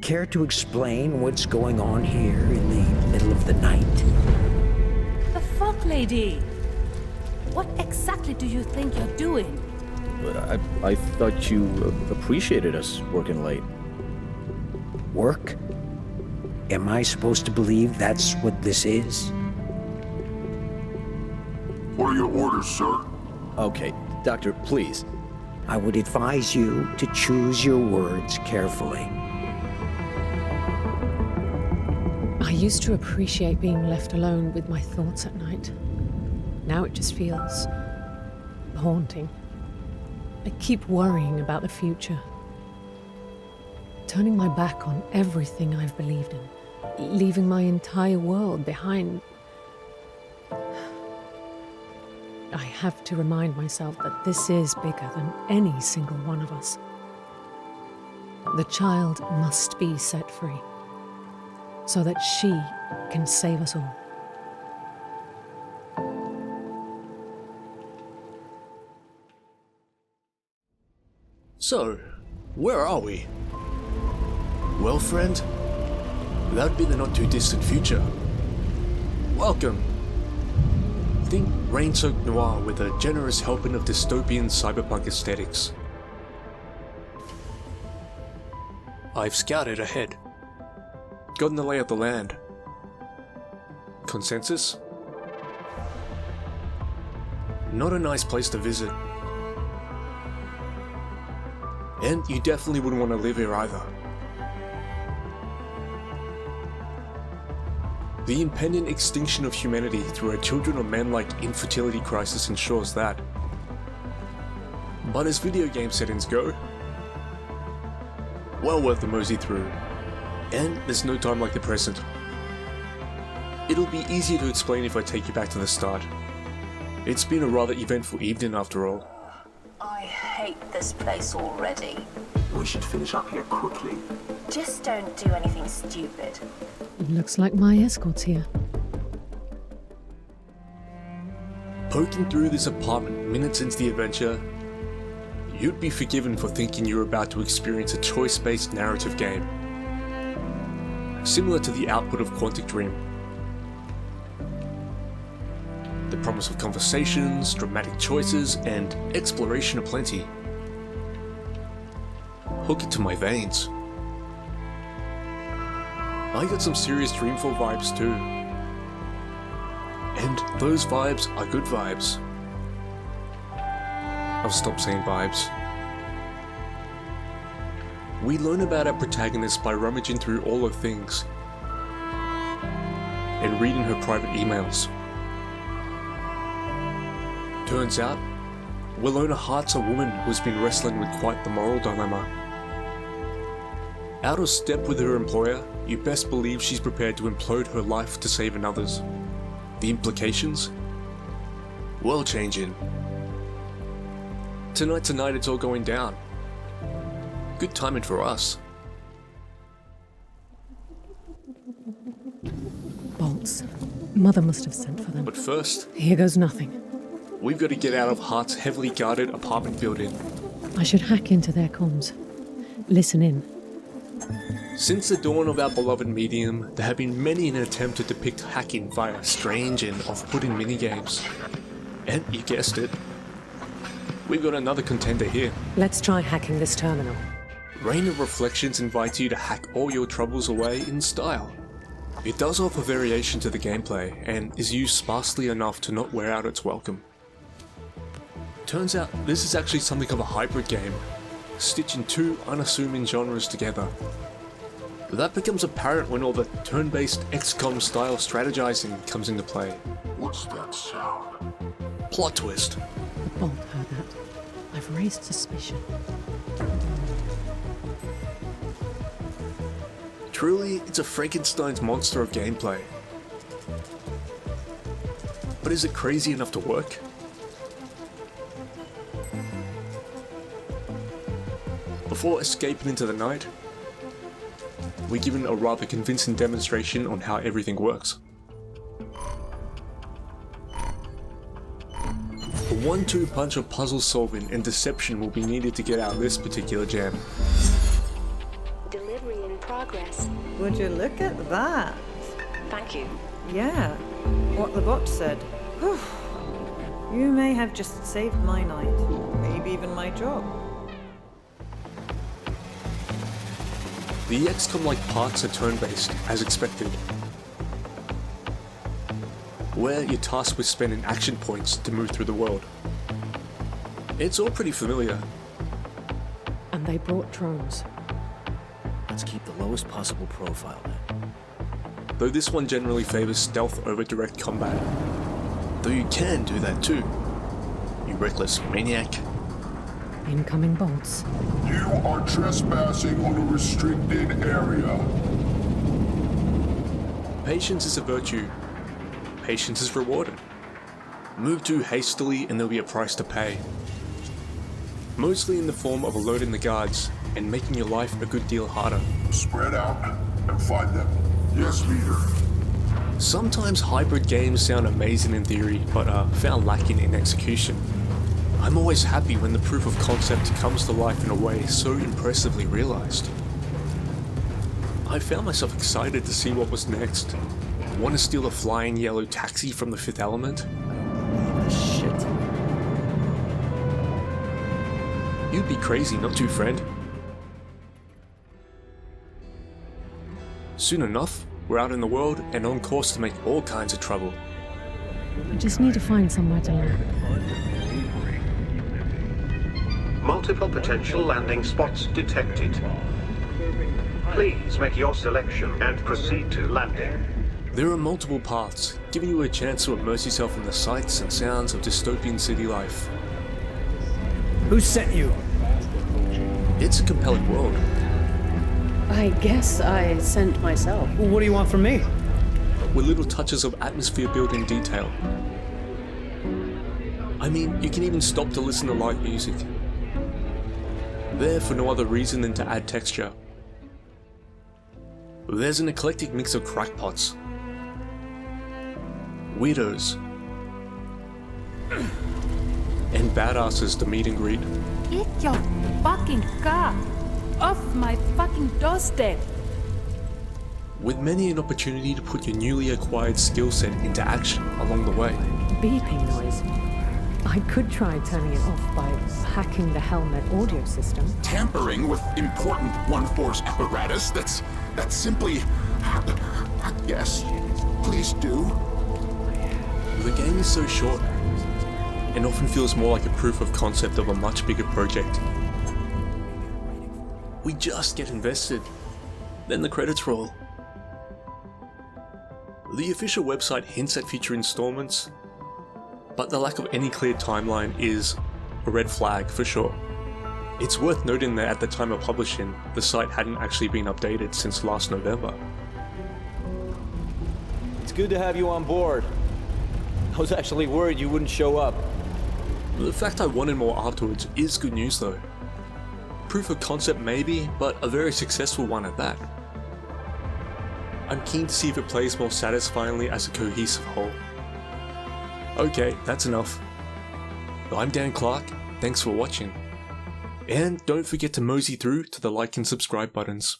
Care to explain what's going on here in the middle of the night? The fuck, lady? What exactly do you think you're doing? I thought you appreciated us working late. Work? Am I supposed to believe that's what this is? What are your orders, sir? Okay, Doctor, please. I would advise you to choose your words carefully. I used to appreciate being left alone with my thoughts at night. Now it just feels haunting. I keep worrying about the future. Turning my back on everything I've believed in. Leaving my entire world behind. I have to remind myself that this is bigger than any single one of us. The child must be set free, so that she can save us all. So, where are we? Well, friend, that would be the not-too-distant future. Welcome. Think rain-soaked noir with a generous helping of dystopian cyberpunk aesthetics. I've scouted ahead. Gotten the lay of the land. Consensus? Not a nice place to visit. And you definitely wouldn't want to live here either. The impending extinction of humanity through a children of men-like infertility crisis ensures that. But as video game settings go, well worth the MoseyThrough. And there's no time like the present. It'll be easier to explain if I take you back to the start. It's been a rather eventful evening after all. I hate this place already. We should finish up here quickly. Just don't do anything stupid. Looks like my escort's here. Poking through this apartment minutes into the adventure, you'd be forgiven for thinking you're about to experience a choice-based narrative game. Similar to the output of Quantic Dream. The promise of conversations, dramatic choices, and exploration aplenty. Hook it to my veins. I got some serious Dreamfall vibes too. And those vibes are good vibes. I'll stop saying vibes. We learn about our protagonist by rummaging through all her things and reading her private emails. Turns out, Willona Hart's a woman who's been wrestling with quite the moral dilemma. Out of step with her employer, you best believe she's prepared to implode her life to save another's. The implications? World-changing. Tonight it's all going down. Good timing for us. Bolts. Mother must have sent for them. But first, Here goes nothing. we've got to get out of Hart's heavily guarded apartment building. I should hack into their comms. Listen in. Since the dawn of our beloved medium, there have been many an attempt to depict hacking via strange and off-putting minigames. And you guessed it, we've got another contender here. Let's try hacking this terminal. Rain of Reflections invites you to hack all your troubles away in style. It does offer variation to the gameplay, and is used sparsely enough to not wear out its welcome. Turns out this is actually something of a hybrid game, stitching two unassuming genres together. That becomes apparent when all the turn-based XCOM style strategizing comes into play. What's that sound? Plot twist. The Bolt heard that. I've raised suspicion. Truly, it's a Frankenstein's monster of gameplay. But is it crazy enough to work? Before escaping into the night, we're given a rather convincing demonstration on how everything works. A 1-2 punch of puzzle solving and deception will be needed to get out of this particular jam. Delivery in progress. progress. Would you look at that? Thank you. Yeah, what the bot said. Whew. You may have just saved my night, maybe even my job. The XCOM-like parts are turn-based, as expected, where you're tasked with spending action points to move through the world. It's all pretty familiar. And they brought drones. Let's keep the lowest possible profile then. Though this one generally favors stealth over direct combat. Though you can do that too, you reckless maniac. Incoming bolts. You are trespassing on a restricted area. Patience is a virtue. Patience is rewarded. Move too hastily and there'll be a price to pay. Mostly in the form of alerting the guards and making your life a good deal harder. Spread out and find them. Yes, leader. Sometimes hybrid games sound amazing in theory, but are found lacking in execution. I'm always happy when the proof of concept comes to life in a way so impressively realized. I found myself excited to see what was next. Want to steal a flying yellow taxi from the Fifth Element? Shit. You'd be crazy not to, friend. Soon enough, we're out in the world and on course to make all kinds of trouble. I just need to find somewhere to land. Multiple potential landing spots detected. Please make your selection and proceed to landing. There are multiple paths, giving you a chance to immerse yourself in the sights and sounds of dystopian city life. Who sent you? It's a compelling world. I guess I sent myself. Well, what do you want from me? With little touches of atmosphere building detail. I mean, you can even stop to listen to live music. There for no other reason than to add texture. There's an eclectic mix of crackpots, weirdos, and badasses to meet and greet. Get your fucking car off my fucking doorstep! With many an opportunity to put your newly acquired skill set into action along the way. Beeping noise. I could try turning it off by hacking the helmet audio system. Tampering with important one-force apparatus, that's simply... Yes, please do. The game is so short, and often feels more like a proof of concept of a much bigger project. We just get invested, then the credits roll. The official website hints at future installments, but the lack of any clear timeline is a red flag for sure. It's worth noting that at the time of publishing, the site hadn't actually been updated since last November. It's good to have you on board. I was actually worried you wouldn't show up. The fact I wanted more afterwards is good news though. Proof of concept maybe, but a very successful one at that. I'm keen to see if it plays more satisfyingly as a cohesive whole. Okay, that's enough. I'm Dan Clarke, thanks for watching. And don't forget to mosey through to the like and subscribe buttons.